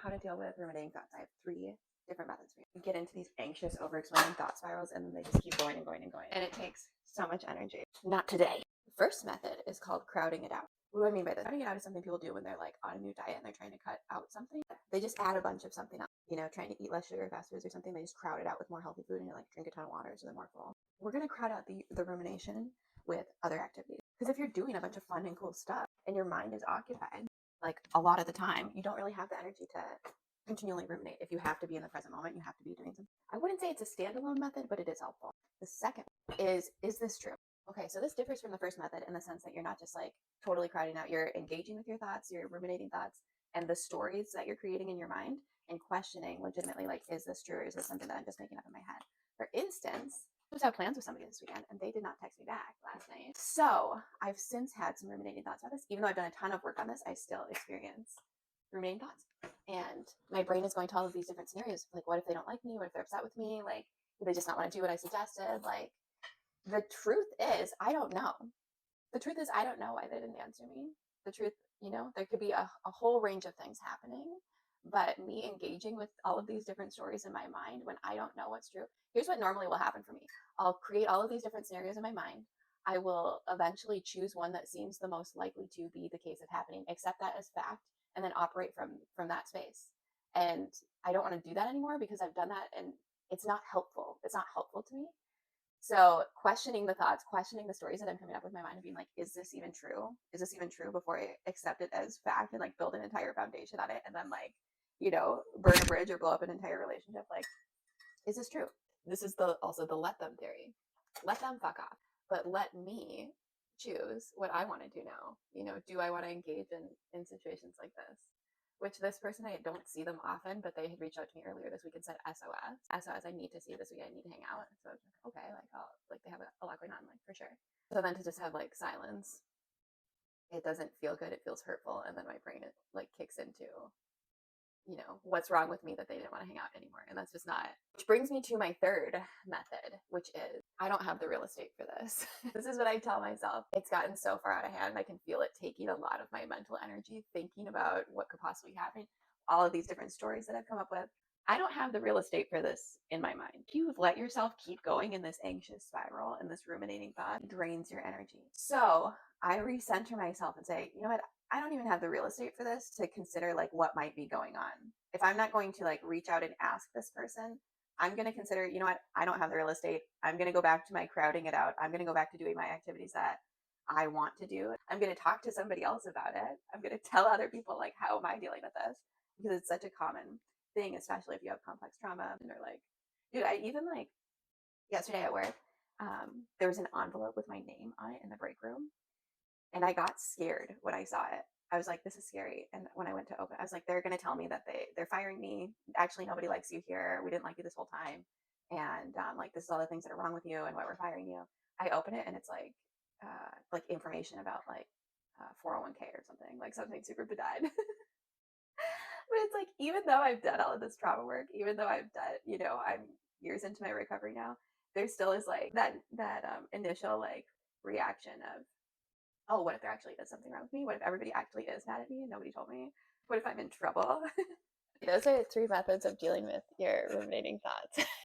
how to deal with ruminating thoughts. I have 3 different methods for you. You get into these anxious, over-explaining thought spirals, and they just keep going and going and going. And it takes so much energy. Not today. The first method is called crowding it out. What do I mean by this? Crowding it out is something people do when they're like on a new diet and they're trying to cut out something. They just add a bunch of something else. You know, trying to eat less sugar, fast foods or something. They just crowd it out with more healthy food and you like drink a ton of water so they're more full. We're going to crowd out the rumination with other activities. Because if you're doing a bunch of fun and cool stuff and your mind is occupied, like a lot of the time, you don't really have the energy to continually ruminate. If you have to be in the present moment, you have to be doing something. I wouldn't say it's a standalone method, but it is helpful. The second is this true? Okay, so this differs from the first method in the sense that you're not just like totally crowding out, you're engaging with your thoughts, you're ruminating thoughts and the stories that you're creating in your mind and questioning legitimately, like, is this true or is this something that I'm just making up in my head? For instance, I was have plans with somebody this weekend and they did not text me back last night. So I've since had some ruminating thoughts about this. Even though I've done a ton of work on this, I still experience ruminating thoughts. And my brain is going to all of these different scenarios. Like, what if they don't like me? What if they're upset with me? Like, do they just not want to do what I suggested? Like, the truth is, I don't know. The truth is, I don't know why they didn't answer me. The truth, you know, there could be a whole range of things happening. But me engaging with all of these different stories in my mind when I don't know what's true, here's what normally will happen for me. I'll create all of these different scenarios in my mind. I will eventually choose one that seems the most likely to be the case of happening, accept that as fact, and then operate from that space. And I don't want to do that anymore because I've done that and it's not helpful. It's not helpful to me. So questioning the thoughts, questioning the stories that I'm coming up with in my mind and being like, is this even true? Is this even true before I accept it as fact and like build an entire foundation on it and then like, you know, burn a bridge or blow up an entire relationship? Like, is this true? This is also the let them theory. Let them fuck off, but let me choose what I want to do now. You know, do I want to engage in situations like this? Which this person, I don't see them often, but they had reached out to me earlier this week and said SOS. SOS, I need to see you this week. I need to hang out. So I was like, okay, like they have a lot going on, like for sure. So then to just have like silence, it doesn't feel good. It feels hurtful, and then my brain like kicks into, you know, what's wrong with me that they didn't want to hang out anymore. And that's just not, which brings me to my third method, which is I don't have the real estate for this. This is what I tell myself. It's gotten so far out of hand. I can feel it taking a lot of my mental energy thinking about what could possibly happen. All of these different stories that I've come up with. I don't have the real estate for this in my mind. You've let yourself keep going in this anxious spiral and this ruminating thought drains your energy. So I recenter myself and say, you know what? I don't even have the real estate for this to consider like what might be going on. If I'm not going to like reach out and ask this person, I'm going to consider, you know what? I don't have the real estate. I'm going to go back to my crowding it out. I'm going to go back to doing my activities that I want to do. I'm going to talk to somebody else about it. I'm going to tell other people like, how am I dealing with this? Because it's such a common thing, especially if you have complex trauma. And they're like, dude, I even like yesterday at work, there was an envelope with my name on it in the break room. And I got scared when I saw it. I was like, this is scary. And when I went to open, I was like, they're going to tell me that they're firing me. Actually, nobody likes you here. We didn't like you this whole time. And like, this is all the things that are wrong with you and why we're firing you. I open it and it's like information about like 401k or something super benign. But it's like, even though I've done all of this trauma work, even though I've done, you know, I'm years into my recovery now, there still is like that initial like reaction of, oh, what if there actually is something wrong with me? What if everybody actually is mad at me and nobody told me? What if I'm in trouble? Those are 3 methods of dealing with your ruminating thoughts.